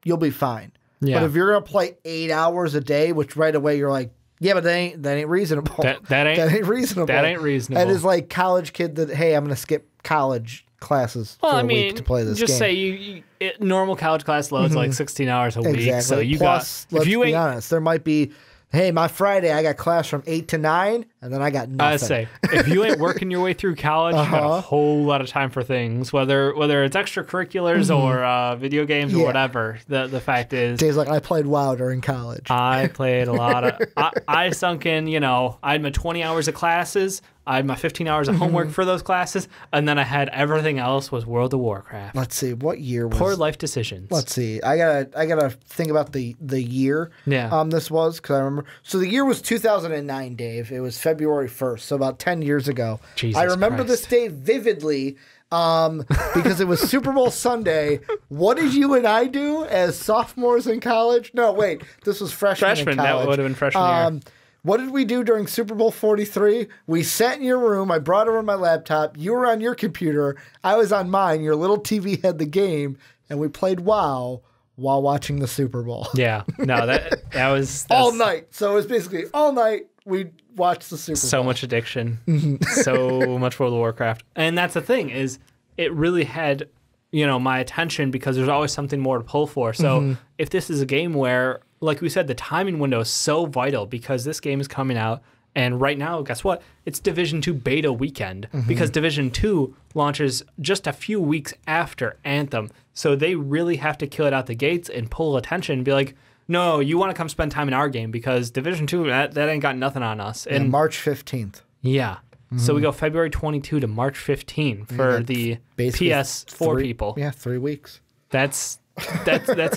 you'll be fine. Yeah. But if you're going to play 8 hours a day, which right away you're like, yeah, but that ain't reasonable. That ain't reasonable. That ain't reasonable. That is like college kid that, hey, I'm going to skip college classes for a week to play this game. Just say normal college class loads like 16 hours a week. So you Plus, let's be honest, there might be, hey, my Friday I got class from 8 to 9, and then I got nothing. I say, if you ain't working your way through college, you got a whole lot of time for things, whether it's extracurriculars or video games or whatever. The fact is, Dave's like, I played WoW during college. I played a lot of. I sunk in. I had my 20 hours of classes. I had my 15 hours of homework for those classes, and then I had everything else was World of Warcraft. Let's see, what year was... Poor life decisions. Let's see. I gotta think about the year this was, because I remember. So the year was 2009, Dave. It was February 1st, so about 10 years ago. Jesus I remember Christ. this day vividly because it was Super Bowl Sunday. What did you and I do as sophomores in college? No, wait. This was freshmen in college. That would have been freshman year. What did we do during Super Bowl 43? We sat in your room. I brought over my laptop. You were on your computer. I was on mine. Your little TV had the game, and we played WoW while watching the Super Bowl. Yeah. No, that was... all night. So it was basically all night we watched the Super Bowl. So much addiction. So much World of Warcraft. And that's the thing, is it really had, my attention because there's always something more to pull for. So if this is a game where... like we said, the timing window is so vital because this game is coming out, and right now, guess what? It's Division 2 beta weekend because Division 2 launches just a few weeks after Anthem. So they really have to kill it out the gates and pull attention and be like, no, you want to come spend time in our game because Division 2, that ain't got nothing on us. And March 15th. Yeah. So we go February 22 to March 15 for the PS4 people. Yeah, 3 weeks. That's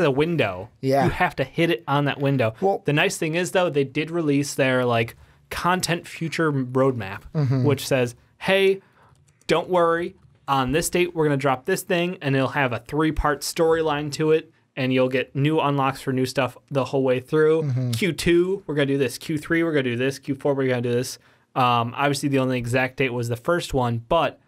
a window. Yeah. You have to hit it on that window. Well, the nice thing is, though, they did release their content future roadmap, which says, hey, don't worry, on this date we're going to drop this thing, and it'll have a 3-part storyline to it, and you'll get new unlocks for new stuff the whole way through. Q2, we're going to do this. Q3, we're going to do this. Q4, we're going to do this. Obviously, the only exact date was the first one, but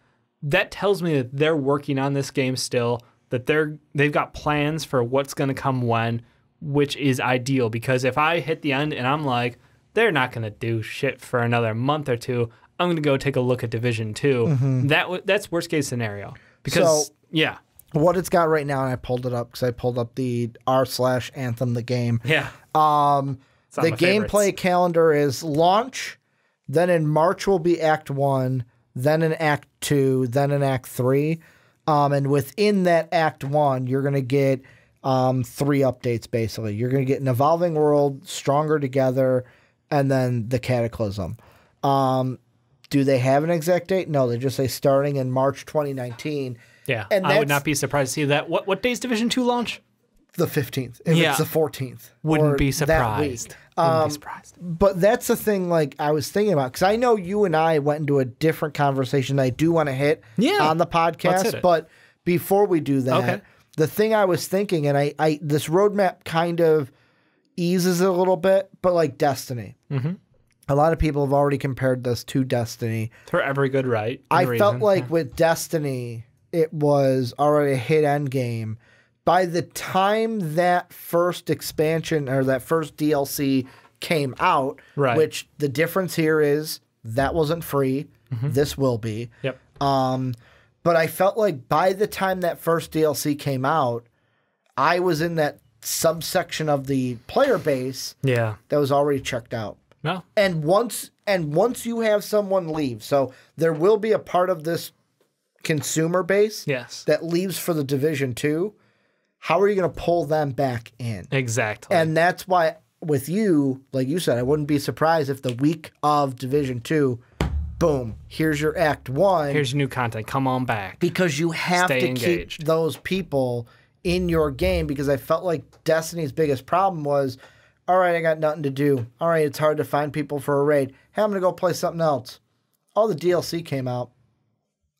that tells me that they're working on this game still, that they've got plans for what's going to come when, which is ideal. Because if I hit the end and I'm like, they're not going to do shit for another month or two, I'm going to go take a look at Division 2. That's worst case scenario. Because, yeah. What it's got right now, and I pulled it up because I pulled up the r/Anthem, the game. Yeah. The gameplay calendar is launch, then in March will be Act 1, then in Act 2, then in Act 3. And within that Act 1, you're going to get 3 updates, basically. You're going to get an Evolving World, Stronger Together, and then the Cataclysm. Do they have an exact date? No, they just say starting in March 2019. Yeah, and I would not be surprised to see that. What day is Division 2 launch? The 15th. If it's the 14th. Wouldn't be surprised. Wouldn't be surprised. But that's the thing I was thinking about. Because I know you and I went into a different conversation that I do want to hit on the podcast. But before we do that, the thing I was thinking, and I this roadmap kind of eases it a little bit, but like Destiny. A lot of people have already compared this to Destiny. For every good right. I felt like with Destiny, it was already a hit end game. By the time that first expansion or that first DLC came out, which the difference here is that wasn't free. This will be. Yep. But I felt like by the time that first DLC came out, I was in that subsection of the player base that was already checked out. No. And once you have someone leave, so there will be a part of this consumer base that leaves for the Division 2. How are you going to pull them back in? Exactly. And that's why with you, like you said, I wouldn't be surprised if the week of Division 2, boom, here's your Act 1. Here's your new content. Come on back. Because you have to keep those people in your game, because I felt like Destiny's biggest problem was, all right, I got nothing to do. All right, it's hard to find people for a raid. Hey, I'm going to go play something else. All the DLC came out.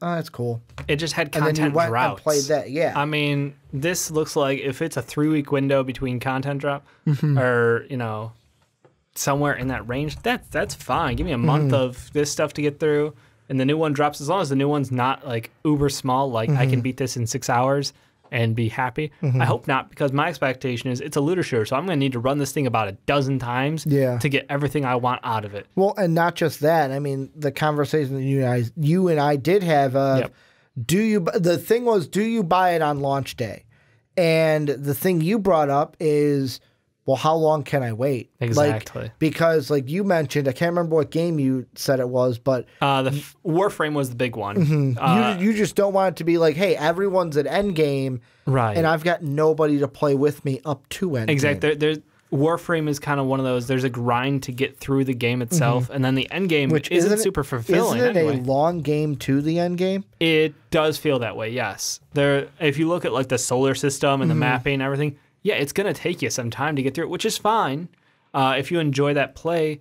Oh, that's cool. It just had content and then you went droughts. And played that, yeah. I mean, this looks like if it's a 3-week window between content drop, or somewhere in that range, that's fine. Give me a month of this stuff to get through, and the new one drops. As long as the new one's not like uber small, like I can beat this in 6 hours and be happy. I hope not, because my expectation is it's a looter shooter, so I'm going to need to run this thing about a dozen times to get everything I want out of it. Well, and not just that. I mean, the conversation that you and I did have of, the thing was, do you buy it on launch day? And the thing you brought up is, well, how long can I wait? Exactly. Because like you mentioned, I can't remember what game you said it was, but the Warframe was the big one. You just don't want it to be like, hey, everyone's at endgame, right? And I've got nobody to play with me up to endgame. Exactly. Warframe is kind of one of those. There's a grind to get through the game itself, and then the end game, which isn't super fulfilling. Isn't it a long game to the end game? It does feel that way. Yes. If you look at like the solar system and the mapping and everything. Yeah, it's going to take you some time to get through it, which is fine if you enjoy that play.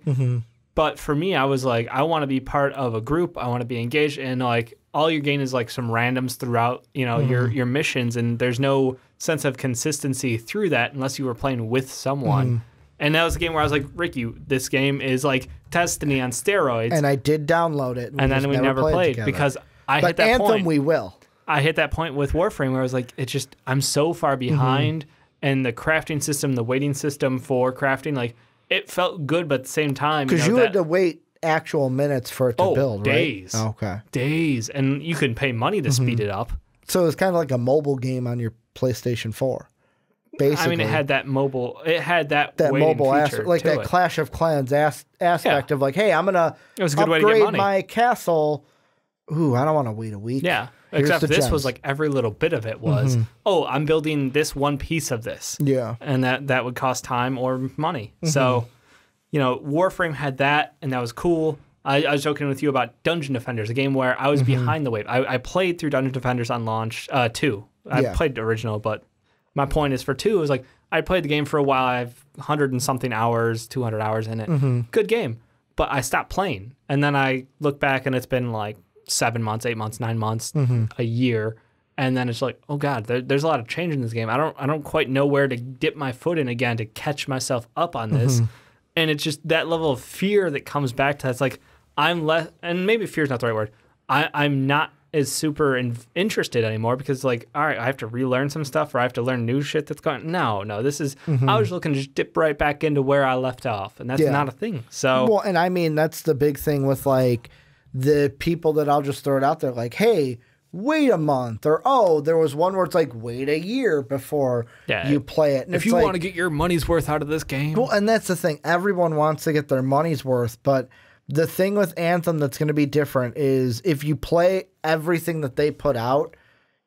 But for me, I was like, I want to be part of a group. I want to be engaged. And like all you're getting is like some randoms throughout your missions. And there's no sense of consistency through that unless you were playing with someone. And that was a game where I was like, Ricky, this game is like Destiny on steroids. And I did download it. And then we never played because I hit that Anthem, point. we will. I hit that point with Warframe where I was like, I'm so far behind. And the crafting system, the waiting system for crafting, like it felt good, but at the same time, because you had to wait actual minutes for it to build, days. Right? Okay, days, and you can pay money to speed it up. So it's kind of like a mobile game on your PlayStation 4. Basically, I mean, it had that mobile. It had that mobile aspect, like that Clash of Clans aspect of like, hey, I'm gonna upgrade my castle. Ooh, I don't want to wait a week. Yeah. Except this was like every little bit of it was, I'm building this one piece of this. Yeah. And that would cost time or money. So, Warframe had that, and that was cool. I was joking with you about Dungeon Defenders, a game where I was behind the wave. I played through Dungeon Defenders on launch 2. I played the original, but my point is for 2, it was like I played the game for a while. I have 100 and something hours, 200 hours in it. Good game. But I stopped playing. And then I look back, and it's been like 7 months, 8 months, 9 months, a year, and then it's like, oh god, there's a lot of change in this game. I don't quite know where to dip my foot in again to catch myself up on this, and it's just that level of fear that comes back to that. It's like I'm less, and maybe fear is not the right word. I'm not as super interested anymore because like, all right, I have to relearn some stuff or I have to learn new shit that's going. No, this is. I was looking to just dip right back into where I left off, and that's not a thing. So well, and I mean that's the big thing with like the people that I'll just throw it out there, like, hey, wait a month, or oh, there was one where it's like wait a year before you play it. And if you want to get your money's worth out of this game, well, and that's the thing, everyone wants to get their money's worth, but the thing with Anthem that's going to be different is if you play everything that they put out,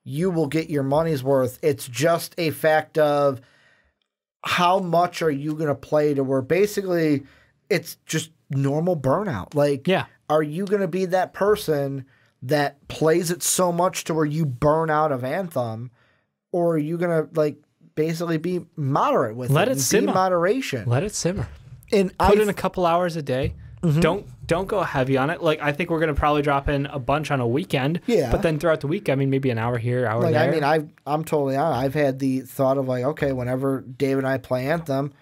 you will get your money's worth. It's just a fact of how much are you going to play to where basically it's just normal burnout. Like, are you going to be that person that plays it so much to where you burn out of Anthem, or are you going to like basically be moderate with Let it simmer. Be moderation. Let it simmer. And put in a couple hours a day. Don't go heavy on it. Like I think we're gonna probably drop in a bunch on a weekend. Yeah. But then throughout the week, I mean, maybe an hour here, hour like, there. I mean, I'm totally on. I've had the thought of like, okay, whenever Dave and I play Anthem,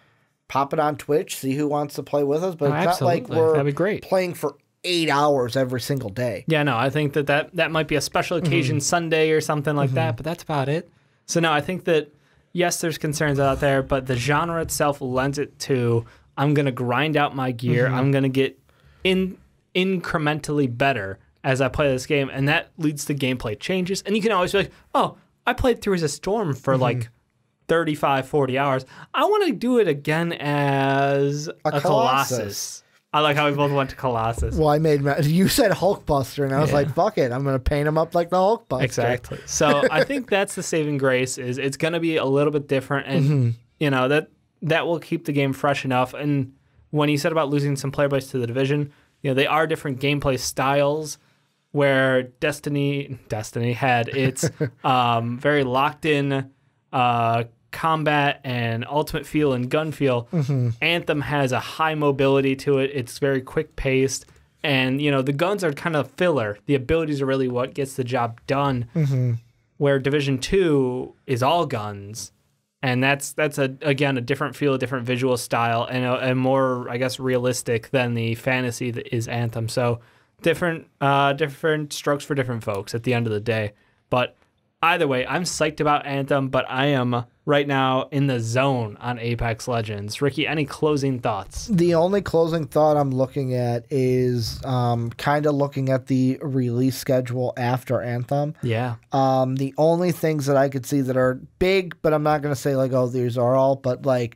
pop it on Twitch, see who wants to play with us. But it's not like we're playing for 8 hours every single day. Yeah, no, I think that might be a special occasion Sunday or something like that. But that's about it. So no, I think that yes, there's concerns out there, but the genre itself lends it to. I'm going to grind out my gear. I'm going to get incrementally better as I play this game. And that leads to gameplay changes. And you can always be like, oh, I played through as a Storm for like 35, 40 hours. I want to do it again as a Colossus. I like how we both went to Colossus. Well, you said Hulkbuster, and I was like, fuck it. I'm going to paint him up like the Hulkbuster. Exactly. So I think that's the saving grace is it's going to be a little bit different. And, you know, that will keep the game fresh enough. And when you said about losing some player base to the Division, you know, they are different gameplay styles where Destiny had its very locked in combat and ultimate feel and gun feel. Anthem has a high mobility to it. It's very quick paced. And, you know, the guns are kind of filler. The abilities are really what gets the job done. Where Division 2 is all guns. And that's again a different feel, a different visual style, and more, I guess, realistic than the fantasy that is Anthem. So different strokes for different folks at the end of the day. But either way, I'm psyched about Anthem, but I am right now in the zone on Apex Legends. Ricky, any closing thoughts? The only closing thought I'm looking at is kind of looking at the release schedule after Anthem. Yeah. The only things that I could see that are big, but I'm not going to say like, oh, these are all, but like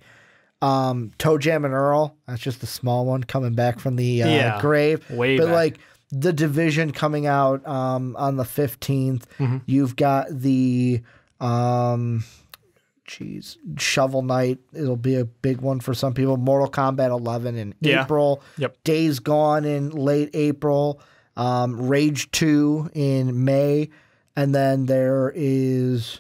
Toe Jam and Earl, that's just a small one coming back from the grave. Way but back. Like the Division coming out on the 15th. You've got the Shovel Knight. It'll be a big one for some people. Mortal Kombat 11 in April. Days Gone in late April. Rage 2 in May. And then there is...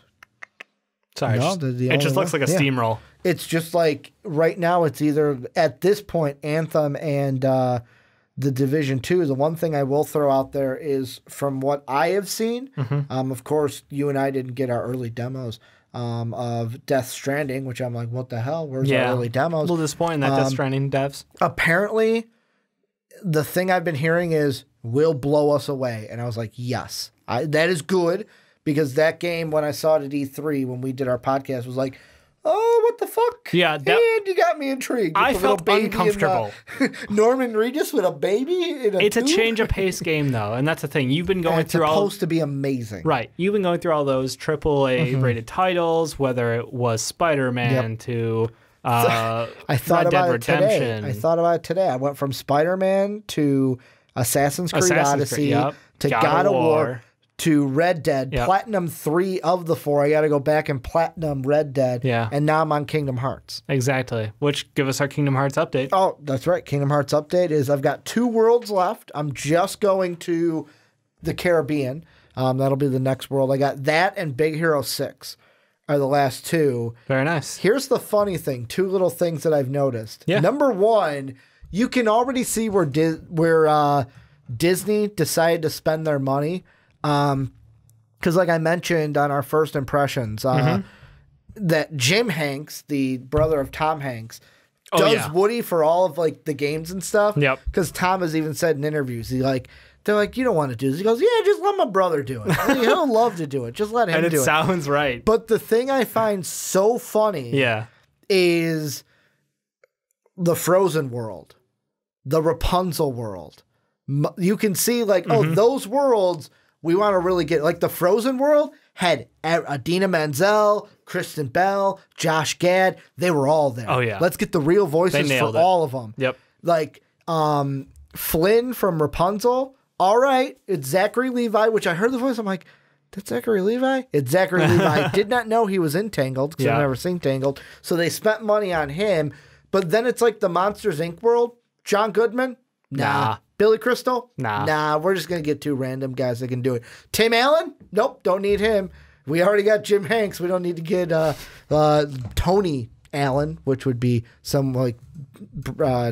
Sorry, it just looks like a steamroll. It's just like right now it's either at this point Anthem and the Division 2. The one thing I will throw out there is from what I have seen, of course you and I didn't get our early demos of Death Stranding, which I'm like, what the hell? Where's our early demos? A little disappointing that Death Stranding devs. Apparently, the thing I've been hearing is will blow us away. And I was like, yes, that is good, because that game, when I saw it at E3, when we did our podcast, was like, oh, what the fuck? Yeah. And you got me intrigued. I felt uncomfortable. Norman Reedus with a baby in It's a change of pace game, though, and that's the thing. You've been going through all... It's supposed to be amazing. Right. You've been going through all those AAA rated titles, whether it was Spider-Man to I thought Red about Dead it today. Redemption. I thought about it today. I went from Spider-Man to Assassin's Creed Odyssey to God of War to Red Dead, Platinum 3 of the 4. I got to go back and Platinum Red Dead. And now I'm on Kingdom Hearts. Exactly. Which, give us our Kingdom Hearts update. Oh, that's right. Kingdom Hearts update is I've got 2 worlds left. I'm just going to the Caribbean. That'll be the next world. I got that and Big Hero 6 are the last 2. Very nice. Here's the funny thing. 2 little things that I've noticed. Number 1, you can already see where Disney decided to spend their money. Because like I mentioned on our first impressions, that Jim Hanks, the brother of Tom Hanks, does Woody for all of like the games and stuff. Because Tom has even said in interviews, They're like, you don't want to do this. He goes, yeah, just let my brother do it. I mean, he'll love to do it. Just let him do it. And it sounds right. But the thing I find so funny is the Frozen world, the Rapunzel world. You can see like, oh, those worlds we want to really get. Like the Frozen world had Idina Menzel, Kristen Bell, Josh Gad. They were all there. Oh, yeah. Let's get the real voices for all of them. Yep. Like Flynn from Rapunzel. All right, it's Zachary Levi, which I heard the voice. I'm like, that's Zachary Levi? It's Zachary Levi. Did not know he was in Tangled because I've never seen Tangled. So they spent money on him. But then it's like the Monsters, Inc. world. John Goodman? Nah. Billy Crystal? Nah. We're just going to get two random guys that can do it. Tim Allen? Nope, don't need him. We already got Jim Hanks. We don't need to get Tony Allen, which would be some like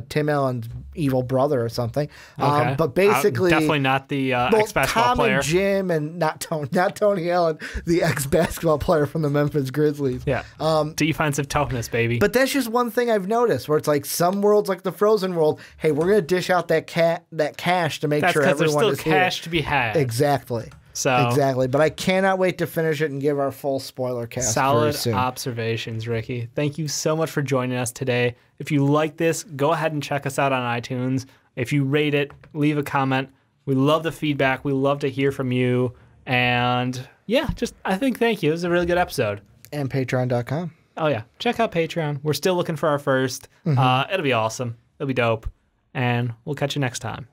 Tim Allen's evil brother or something. Okay. But basically, definitely not the ex-basketball player. And Jim, and not Tony Allen, the ex-basketball player from the Memphis Grizzlies. Yeah. Defensive toughness, baby. But that's just one thing I've noticed, where it's like some worlds, like the Frozen world. Hey, we're gonna dish out that cash to make sure everyone is here. That's because there's still cash to be had. Exactly. Exactly, but I cannot wait to finish it and give our full spoiler cast. Solid observations, Ricky. Thank you so much for joining us today. If you like this, go ahead and check us out on iTunes. If you rate it, leave a comment. We love the feedback. We love to hear from you. And yeah, I think thank you. It was a really good episode. And patreon.com. Oh yeah, check out Patreon. We're still looking for our first. It'll be awesome. It'll be dope. And we'll catch you next time.